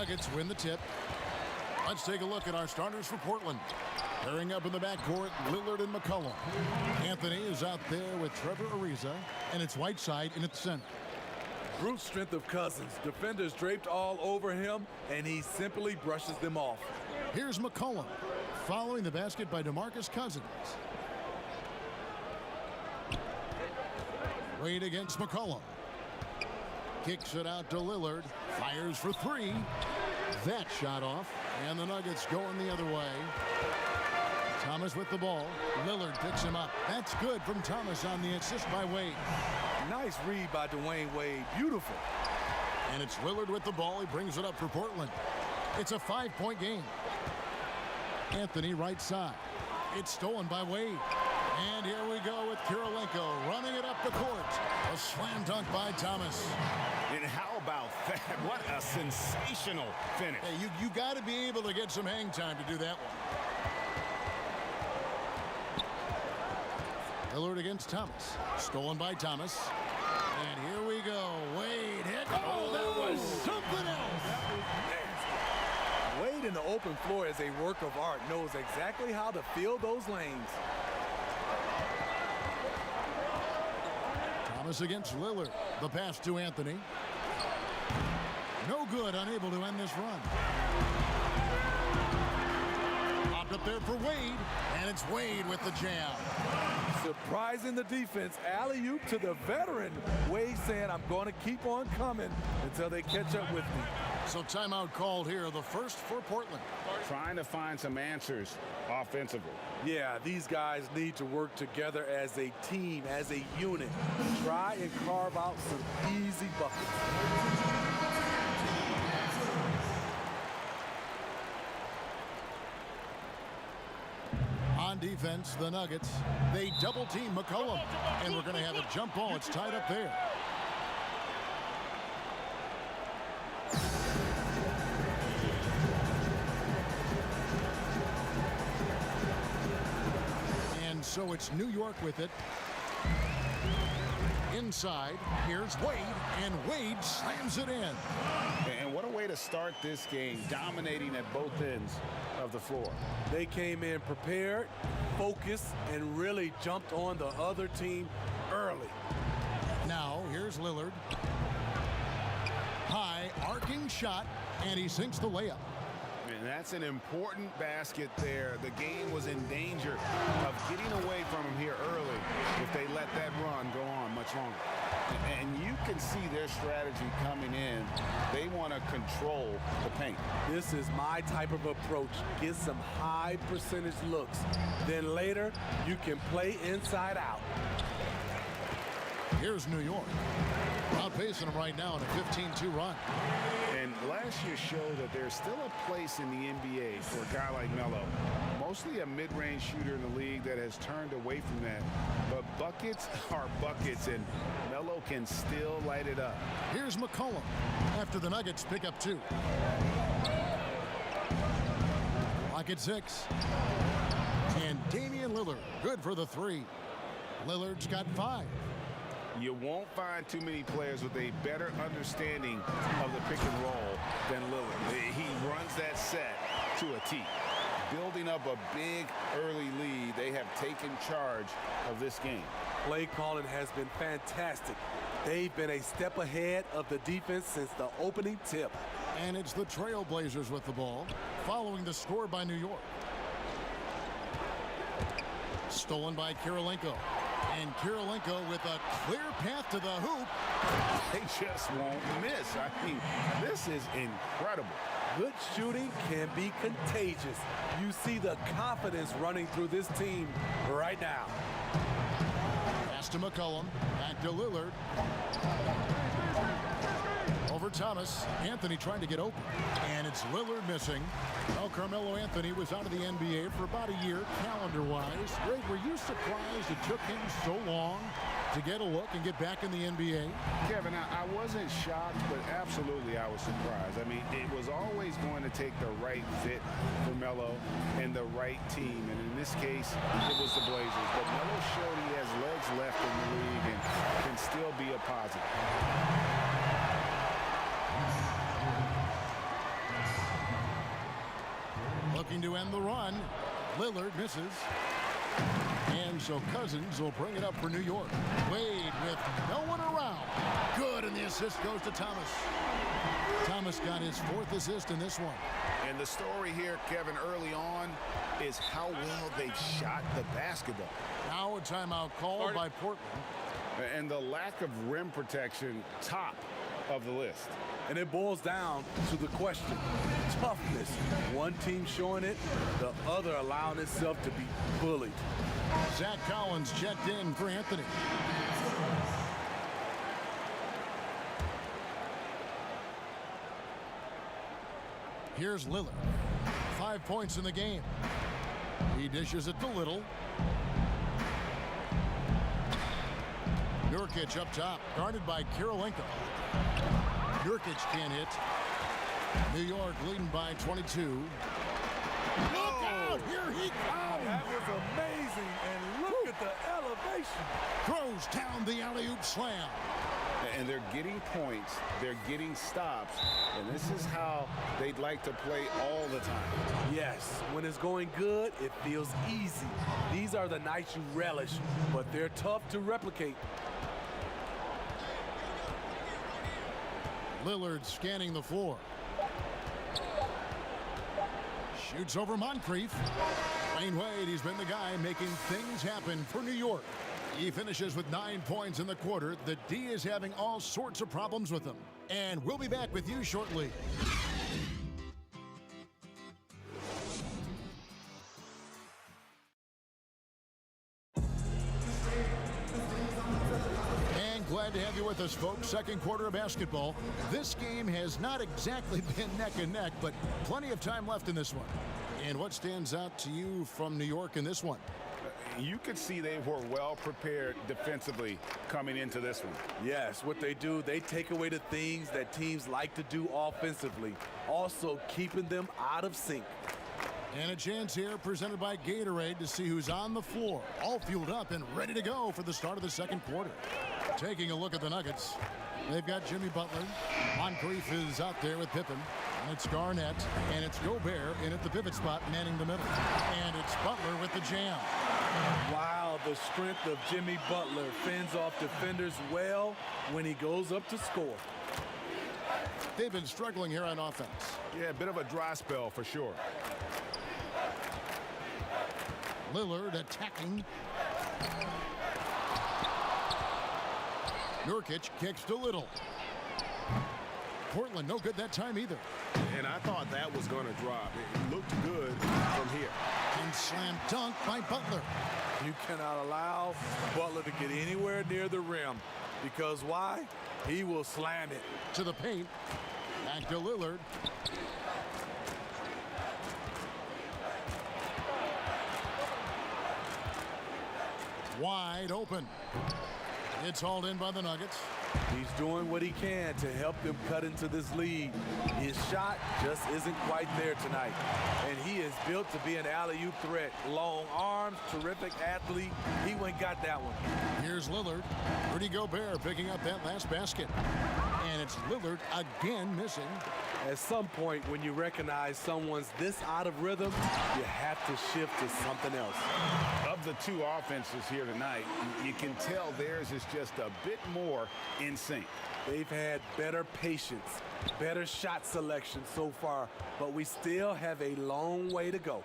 Nuggets win the tip. Let's take a look at our starters for Portland. Pairing up in the backcourt, Lillard and McCollum. Anthony is out there with Trevor Ariza, and it's Whiteside in at the center. Brute strength of Cousins. Defenders draped all over him, and he simply brushes them off. Here's McCollum, following the basket by DeMarcus Cousins. Wade against McCollum. Kicks it out to Lillard. Fires for three. That shot off, and the Nuggets going the other way. Thomas with the ball. Lillard picks him up. That's good from Thomas on the assist by Wade. Nice read by Dwayne Wade. Beautiful. And it's Lillard with the ball. He brings it up for Portland. It's a 5-point game. Anthony right side. It's stolen by Wade. And here we go with Kirilenko running it up the court. A slam dunk by Thomas. And how about that? What a sensational finish. Hey, you got to be able to get some hang time to do that one. Lillard against Thomas. Stolen by Thomas. And here we go. Wade hit. Oh, that was something else. Wade in the open floor is a work of art. Knows exactly how to fill those lanes. Thomas against Lillard. The pass to Anthony. No good. Unable to end this run. Popped up there for Wade. And it's Wade with the jam. Surprising the defense. Alley-oop to the veteran. Wade saying, I'm going to keep on coming until they catch up with me. So timeout called here, the first for Portland. Trying to find some answers offensively. Yeah, these guys need to work together as a team, as a unit. Try and carve out some easy buckets. On defense, the Nuggets, they double-team McCollum, and we're going to have a jump ball. It's tied up there. And so it's New York with it. Inside, here's Wade, and Wade slams it in. And what a way to start this game, dominating at both ends of the floor. They came in prepared, focused, and really jumped on the other team early. Now, here's Lillard. High, arcing shot, and he sinks the layup. And that's an important basket there. The game was in danger of getting away from him here early if they let that run go on much longer. And you can see their strategy coming in. They want to control the paint. This is my type of approach. Get some high percentage looks. Then later, you can play inside out. Here's New York. Outpacing them right now in a 15-2 run. And last year showed that there's still a place in the NBA for a guy like Melo. Mostly a mid-range shooter in the league that has turned away from that. But buckets are buckets, and Melo can still light it up. Here's McCollum after the Nuggets pick up 2. Clock at 6. And Damian Lillard, good for the 3. Lillard's got 5. You won't find too many players with a better understanding of the pick and roll than Lillard. He runs that set to a T. Building up a big early lead, they have taken charge of this game. Play calling has been fantastic. They've been a step ahead of the defense since the opening tip. And it's the Trailblazers with the ball, following the score by New York. Stolen by Kirilenko. And Kirilenko with a clear path to the hoop. They just won't miss. I mean, this is incredible. Good shooting can be contagious. You see the confidence running through this team right now. Pass to McCollum. Back to Lillard. Over Thomas. Anthony trying to get open. And it's Lillard missing. Well, Carmelo Anthony was out of the NBA for about a year, calendar-wise. Greg, were you surprised it took him so long to get a look and get back in the NBA? Kevin, I wasn't shocked, but absolutely I was surprised. I mean, it was always going to take the right fit for Melo and the right team. And in this case, it was the Blazers. But Melo showed he has legs left in the league and can still be a positive. Looking to end the run. Lillard misses. And so Cousins will bring it up for New York. Wade with no one around. Good, and the assist goes to Thomas. Thomas got his 4th assist in this one. And the story here, Kevin, early on is how well they've shot the basketball. Now a timeout called by Portland. And the lack of rim protection, top of the list. And it boils down to the question, toughness. One team showing it, the other allowing itself to be bullied. Zach Collins checked in for Anthony. Here's Lillard. 5 points in the game. He dishes it to Little. Nurkic up top, guarded by Kirilenko. Nurkic can't hit. New York leading by 22. Look out! Here he comes! That was amazing, and look at the elevation. Throws down the alley-oop slam. And they're getting points, they're getting stops, and this is how they'd like to play all the time. Yes, when it's going good, it feels easy. These are the nights you relish, but they're tough to replicate. Lillard scanning the floor. Shoots over Moncrief. Wayne Wade, he's been the guy making things happen for New York. He finishes with 9 points in the quarter. The D is having all sorts of problems with him. And we'll be back with you shortly. Glad to have you with us, folks. Second quarter of basketball. This game has not exactly been neck and neck, but plenty of time left in this one. And what stands out to you from New York in this one? You could see they were well prepared defensively coming into this one. Yes, what they do, they take away the things that teams like to do offensively, also keeping them out of sync. And a chance here presented by Gatorade to see who's on the floor, all fueled up and ready to go for the start of the second quarter. Taking a look at the Nuggets, they've got Jimmy Butler. Moncrief is out there with Pippen. And it's Garnett, and it's Gobert in at the pivot spot, manning the middle. And it's Butler with the jam. Wow, the strength of Jimmy Butler fends off defenders well when he goes up to score. They've been struggling here on offense. Yeah, a bit of a dry spell for sure. Lillard attacking. Nurkic kicks to Little. Portland no good that time either. And I thought that was going to drop. It looked good from here. And slam dunk by Butler. You cannot allow Butler to get anywhere near the rim, because why? He will slam it. To the paint. Back to Lillard. Wide open. It's hauled in by the Nuggets. He's doing what he can to help them cut into this lead. His shot just isn't quite there tonight. And he is built to be an alley-oop threat. Long arms, terrific athlete. He went and got that one. Here's Lillard. Rudy Gobert picking up that last basket. And it's Lillard again missing. At some point, when you recognize someone's this out of rhythm, you have to shift to something else. Of the two offenses here tonight, you can tell theirs is just a bit more in sync. They've had better patience, better shot selection so far, but we still have a long way to go.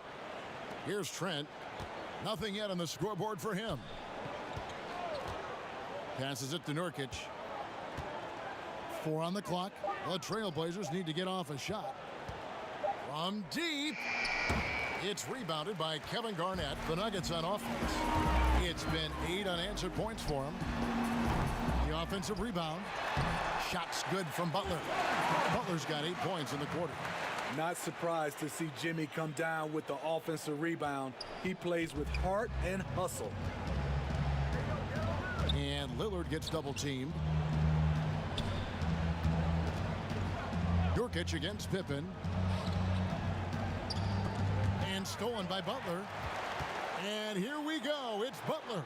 Here's Trent. Nothing yet on the scoreboard for him. Passes it to Nurkic. 4 on the clock. The Trailblazers need to get off a shot. From deep. It's rebounded by Kevin Garnett. The Nuggets on offense. It's been 8 unanswered points for him. The offensive rebound. Shot's good from Butler. Butler's got 8 points in the quarter. Not surprised to see Jimmy come down with the offensive rebound. He plays with heart and hustle. And Lillard gets double teamed. Nurkic against Pippen. And stolen by Butler. And here we go. It's Butler.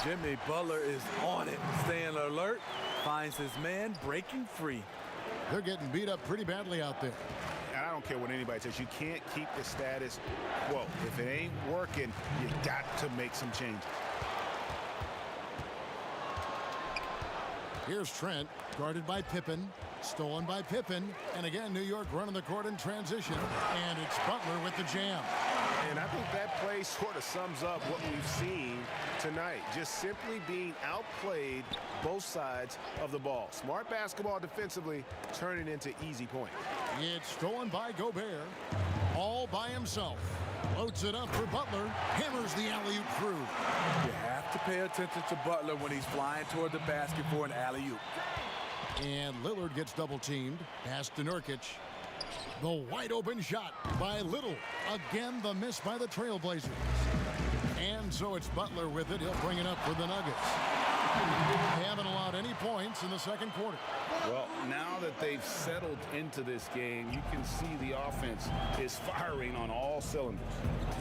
Jimmy Butler is on it. Staying alert. Finds his man breaking free. They're getting beat up pretty badly out there. And I don't care what anybody says. You can't keep the status quo. If it ain't working, you got to make some changes. Here's Trent, guarded by Pippen, stolen by Pippen, and again, New York running the court in transition, and it's Butler with the jam. And I think that play sort of sums up what we've seen tonight. Just simply being outplayed both sides of the ball. Smart basketball defensively, turning into easy points. It's stolen by Gobert, all by himself. Loads it up for Butler, hammers the alley-oop through. You have to pay attention to Butler when he's flying toward the basket for an alley-oop. And Lillard gets double-teamed, pass to Nurkic. The wide-open shot by Little. Again, the miss by the Trailblazers. And so it's Butler with it. He'll bring it up for the Nuggets. They haven't allowed any points in the second quarter. Well, now that they've settled into this game, you can see the offense is firing on all cylinders.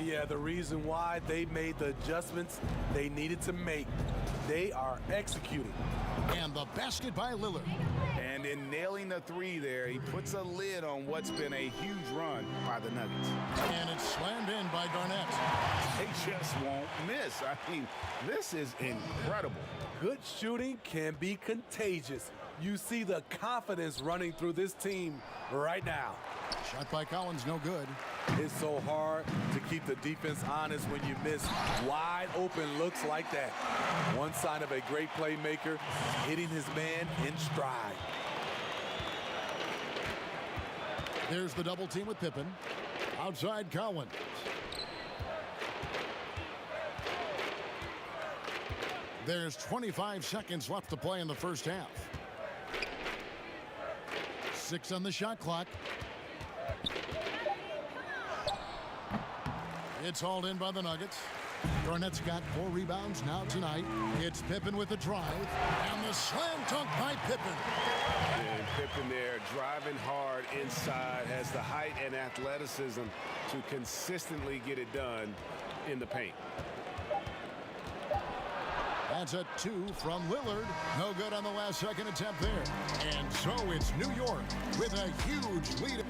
Yeah, the reason why they made the adjustments they needed to make. They are executing. And the basket by Lillard. And in nailing the three there, he puts a lid on what's been a huge run by the Nuggets. And it's slammed in by Garnett. They just won't miss. I mean, this is incredible. Good shooting can be contagious. You see the confidence running through this team right now. Shot by Collins, no good. It's so hard to keep the defense honest when you miss wide open looks like that. One sign of a great playmaker, hitting his man in stride. There's the double team with Pippen. Outside Collins. There's 25 seconds left to play in the first half. 6 on the shot clock. It's hauled in by the Nuggets. Garnett's got 4 rebounds now tonight. It's Pippen with the drive. And the slam dunk by Pippen. And Pippen there driving hard inside, has the height and athleticism to consistently get it done in the paint. That's a 2 from Lillard. No good on the last second attempt there. And so it's New York with a huge lead.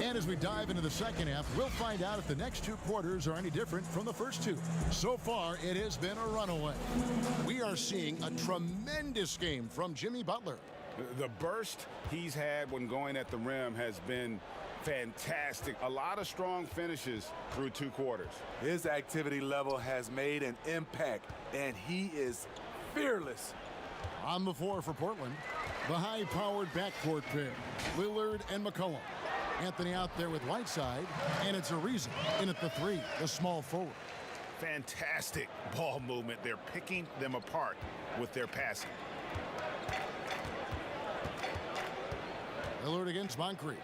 And as we dive into the second half, we'll find out if the next 2 quarters are any different from the first 2. So far, it has been a runaway. We are seeing a tremendous game from Jimmy Butler. The burst he's had when going at the rim has been fantastic. A lot of strong finishes through 2 quarters. His activity level has made an impact, and he is fearless. On the floor for Portland, the high-powered backcourt pair, Lillard and McCollum. Anthony out there with Whiteside, and it's Ariza in at the 3, the small forward. Fantastic ball movement. They're picking them apart with their passing. Lillard against Moncrief.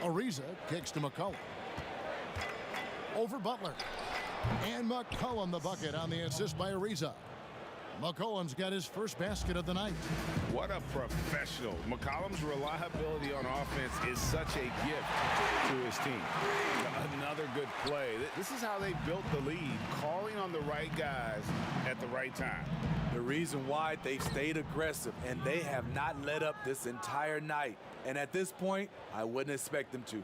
Ariza kicks to McCollum. Over Butler. And McCollum the bucket on the assist by Ariza. McCollum's got his first basket of the night. What a professional. McCollum's reliability on offense is such a gift to his team. Another good play. This is how they built the lead, calling on the right guys at the right time. The reason why they've stayed aggressive, and they have not let up this entire night. And at this point, I wouldn't expect them to.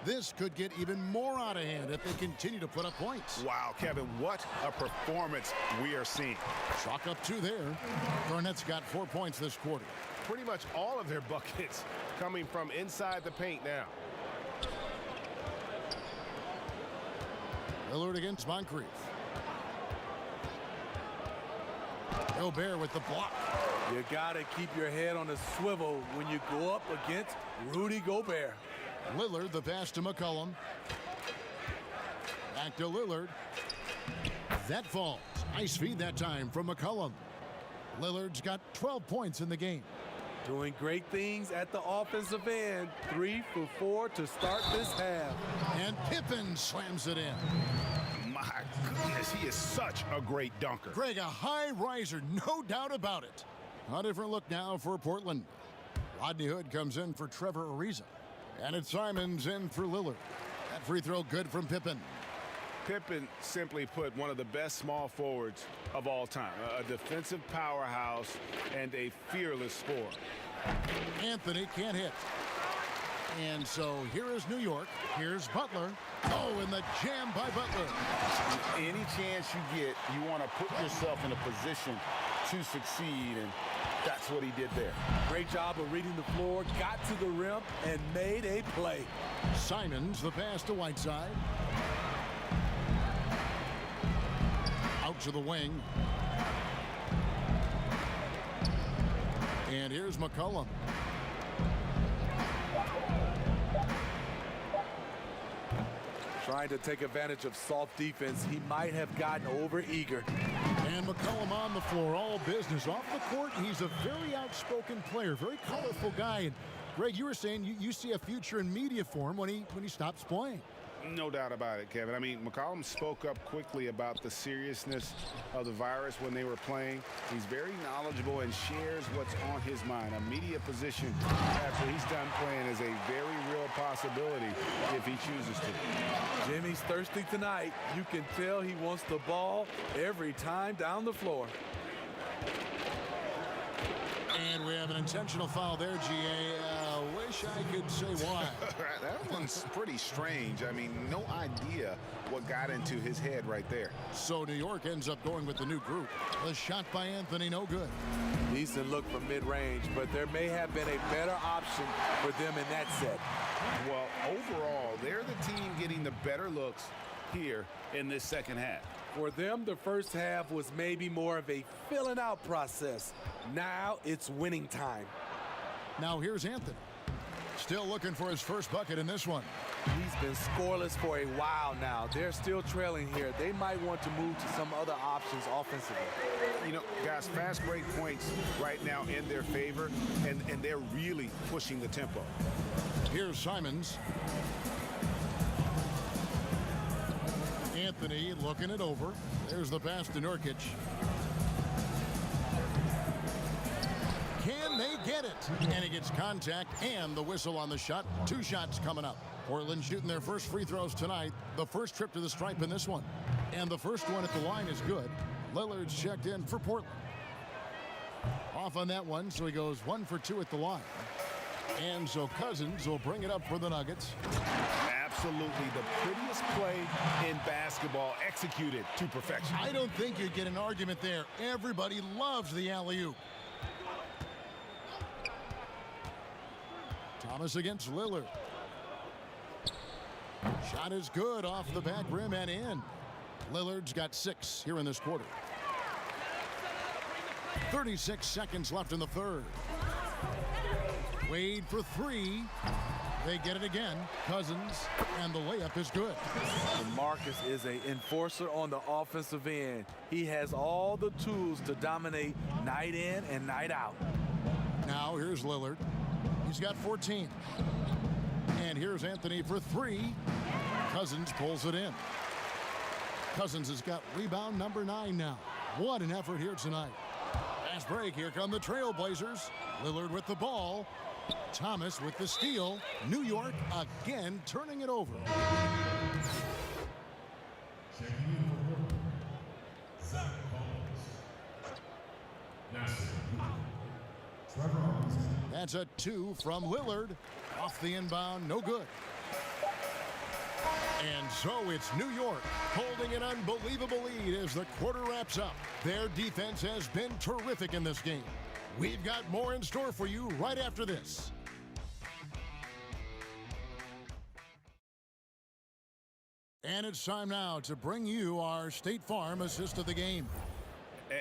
This could get even more out of hand if they continue to put up points. Wow, Kevin, what a performance we are seeing. Chalk up 2 there. Garnett's got 4 points this quarter. Pretty much all of their buckets coming from inside the paint now. Lillard against Moncrief. Gobert with the block. You gotta keep your head on a swivel when you go up against Rudy Gobert. Lillard, the pass to McCollum. Back to Lillard. That falls. Nice feed that time from McCollum. Lillard's got 12 points in the game. Doing great things at the offensive end. 3 for 4 to start this half. And Pippen slams it in. My goodness, he is such a great dunker. Greg, a high riser, no doubt about it. A different look now for Portland. Rodney Hood comes in for Trevor Ariza. And it's Simons in for Lillard. That free throw good from Pippen. Pippen, simply put, one of the best small forwards of all time. A defensive powerhouse and a fearless scorer. Anthony can't hit. And so here is New York. Here's Butler. Oh, and the jam by Butler. Any chance you get, you want to put yourself in a position to succeed, and that's what he did there. Great job of reading the floor, got to the rim, and made a play. Simons, the pass to Whiteside. Out to the wing. And here's McCollum. Trying to take advantage of soft defense. He might have gotten over-eager. And McCollum on the floor, all business. Off the court, he's a very outspoken player, very colorful guy. And Greg, you were saying you see a future in media for him when he stops playing. No doubt about it, Kevin. I mean, McCollum spoke up quickly about the seriousness of the virus when they were playing. He's very knowledgeable and shares what's on his mind. A media position after he's done playing is a very real possibility if he chooses to. Jimmy's thirsty tonight. You can tell he wants the ball every time down the floor. And we have an intentional foul there, GA. Wish I could say why. That one's pretty strange. I mean, no idea what got into his head right there. So New York ends up going with the new group. The shot by Anthony, no good. Decent look from mid-range, but there may have been a better option for them in that set. Well, overall, they're the team getting the better looks here in this second half. For them, the first half was maybe more of a filling out process. Now it's winning time. Now here's Anthony. Still looking for his first bucket in this one. He's been scoreless for a while now. They're still trailing here. They might want to move to some other options offensively. You know, guys, fast break points right now in their favor, and they're really pushing the tempo. Here's Simons. Anthony looking it over. There's the pass to Nurkic. Can they get it? And he gets contact and the whistle on the shot. 2 shots coming up. Portland shooting their first free throws tonight. The first trip to the stripe in this one. And the first one at the line is good. Lillard's checked in for Portland. Off on that one, so he goes 1 for 2 at the line. And so Cousins will bring it up for the Nuggets. Absolutely the prettiest play in basketball, executed to perfection. I don't think you'd get an argument there. Everybody loves the alley-oop. Thomas against Lillard. Shot is good off the back rim and in. Lillard's got 6 here in this quarter. 36 seconds left in the third. Wade for 3. They get it again. Cousins, and the layup is good. Marcus is an enforcer on the offensive end. He has all the tools to dominate night in and night out. Now here's Lillard. He's got 14. And here's Anthony for 3. Cousins pulls it in. Cousins has got rebound number 9 now. What an effort here tonight. Fast break. Here come the Trailblazers. Lillard with the ball. Thomas with the steal. New York again turning it over. That's a 2 from Lillard. Off the inbound, no good. And so it's New York holding an unbelievable lead as the quarter wraps up. Their defense has been terrific in this game. We've got more in store for you right after this. And it's time now to bring you our State Farm assist of the game.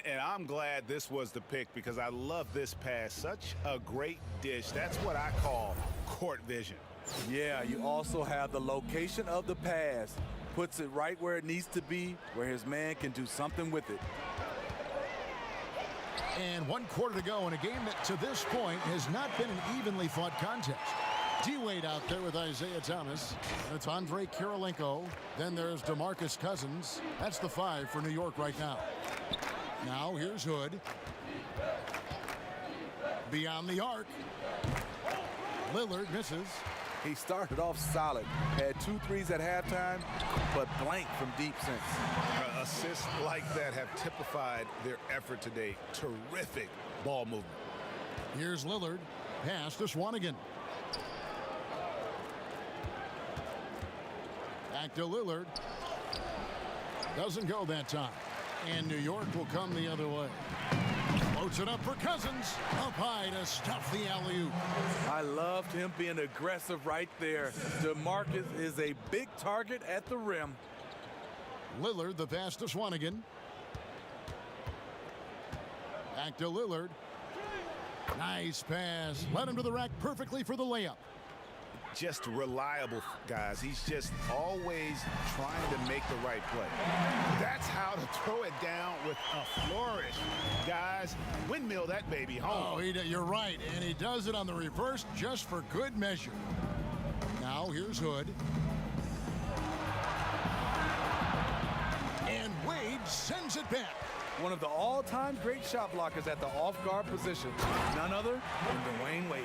And I'm glad this was the pick because I love this pass. Such a great dish. That's what I call court vision. Yeah, you also have the location of the pass. Puts it right where it needs to be, where his man can do something with it. And 1 quarter to go in a game that to this point has not been an evenly fought contest. D-Wade out there with Isaiah Thomas. And it's Andre Kirilenko. Then there's DeMarcus Cousins. That's the 5 for New York right now. Now here's Hood. beyond the arc. Lillard misses. He started off solid, had 2 threes at halftime, but blank from deep since. Assists like that have typified their effort today. Terrific ball movement. Here's Lillard. Pass to Swanigan. Back to Lillard. Doesn't go that time. And New York will come the other way. Floats it up for Cousins. Up high to stuff the alley-oop. I loved him being aggressive right there. DeMarcus is a big target at the rim. Lillard, the pass to Swanigan. Back to Lillard. Nice pass. Led him to the rack perfectly for the layup. Just reliable, guys. He's just always trying to make the right play. That's how to throw it down with a flourish. Guys, windmill that baby home. Oh, you're right. And he does it on the reverse just for good measure. Now here's Hood. And Wade sends it back. One of the all-time great shot blockers at the off-guard position. None other than Dwayne Wade.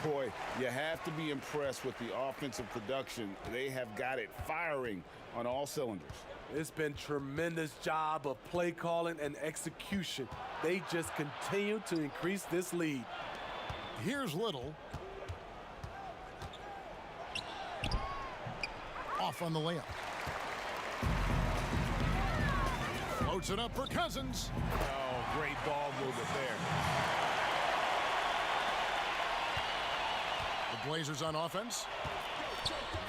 Boy, you have to be impressed with the offensive production. They have got it firing on all cylinders. It's been tremendous job of play calling and execution. They just continue to increase this lead. Here's Little. Off on the layup. Floats it up for Cousins. Oh, great ball movement there. The Blazers on offense.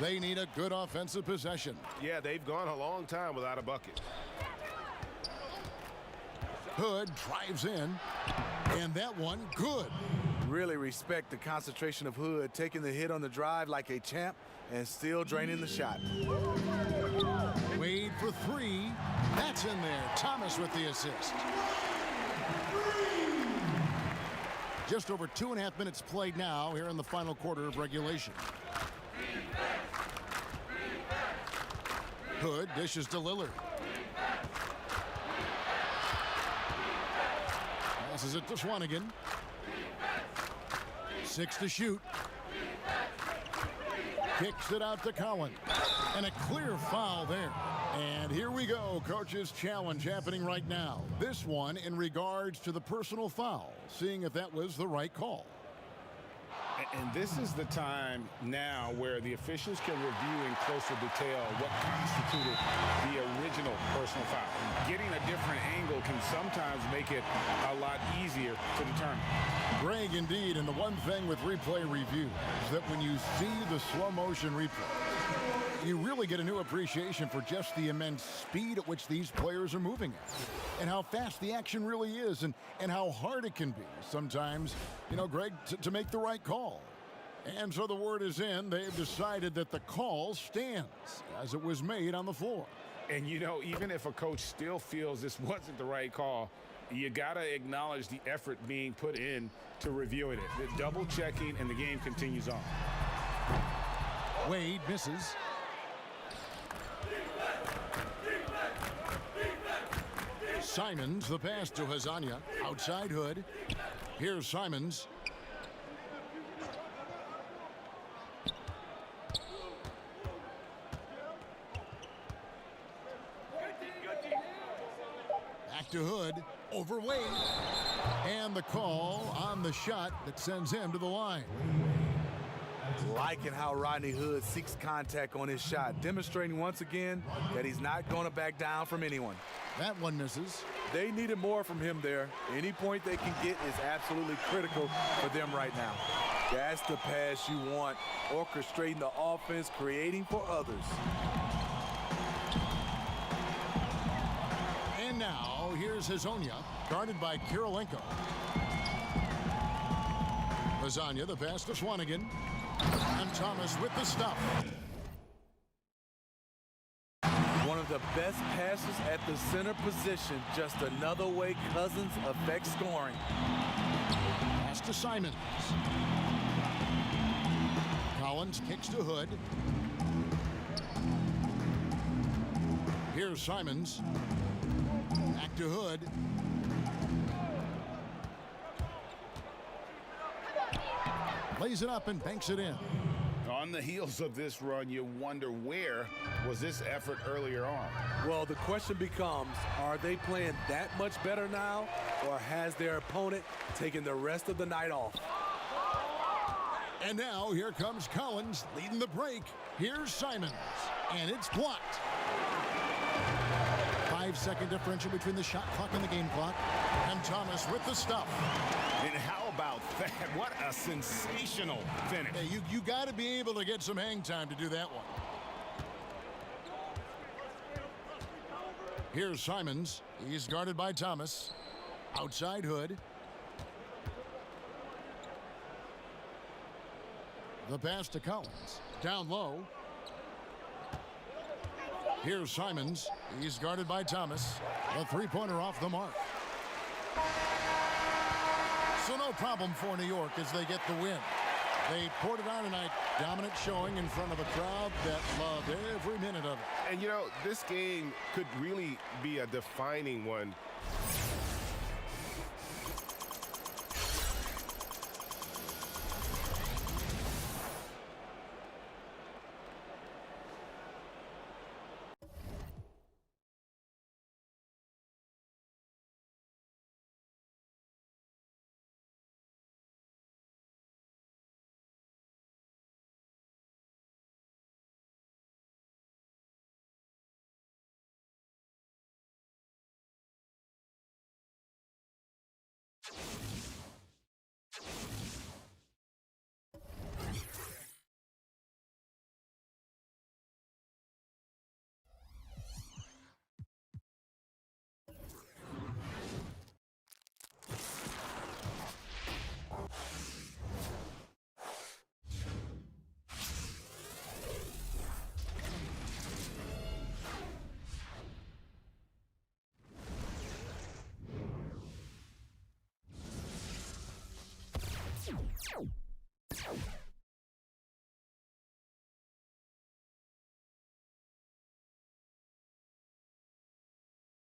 They need a good offensive possession. Yeah, they've gone a long time without a bucket. Hood drives in, and that one good. Really respect the concentration of Hood, taking the hit on the drive like a champ and still draining the shot. Wade for 3. That's in there. Thomas with the assist. Just over 2.5 minutes played now here in the final quarter of regulation. Hood dishes to Lillard. Passes it to Swanigan. 6 to shoot. Kicks it out to Collins. And a clear foul there. And here we go. Coach's challenge happening right now. This one in regards to the personal foul. Seeing if that was the right call. And this is the time now where the officials can review in closer detail what constituted the original personal foul. Getting a different angle can sometimes make it a lot easier to determine. Greg, indeed, and the one thing with replay review is that when you see the slow motion replay, you really get a new appreciation for just the immense speed at which these players are moving at, and how fast the action really is, and how hard it can be sometimes, you know, Greg, to make the right call. And so the word is in. They've decided that the call stands as it was made on the floor. And, you know, even if a coach still feels this wasn't the right call, you got to acknowledge the effort being put in to reviewing it. The double checking, and the game continues on. Wade misses. Simons, the pass to Hazania. Outside Hood. Here's Simons. Back to Hood. Over Wade. And the call on the shot that sends him to the line. Liking how Rodney Hood seeks contact on his shot, demonstrating once again that he's not going to back down from anyone. That one misses. They needed more from him there. Any point they can get is absolutely critical for them right now. That's the pass you want, orchestrating the offense, creating for others. And now, here's Hazonia, guarded by Kirilenko. Hazania, the pass to Swanigan. And Thomas with the stop. One of the best passes at the center position. Just another way Cousins affects scoring. Pass to Simons. Collins kicks to Hood. Here's Simons. Back to Hood. lays it up and banks it in. On the heels of this run, you wonder where was this effort earlier on? Well, the question becomes, are they playing that much better now, or has their opponent taken the rest of the night off? And now here comes Collins leading the break. Here's Simons, and it's blocked. 5-second differential between the shot clock and the game clock. And Thomas with the stuff. And how about that? What a sensational finish. Hey, you got to be able to get some hang time to do that one. Here's Simons. He's guarded by Thomas. Outside Hood. The pass to Collins. Down low. Here's Simons. He's guarded by Thomas. The three-pointer off the mark. So no problem for New York as they get the win. They poured it on tonight. Dominant showing in front of a crowd that loved every minute of it. And you know, this game could really be a defining one.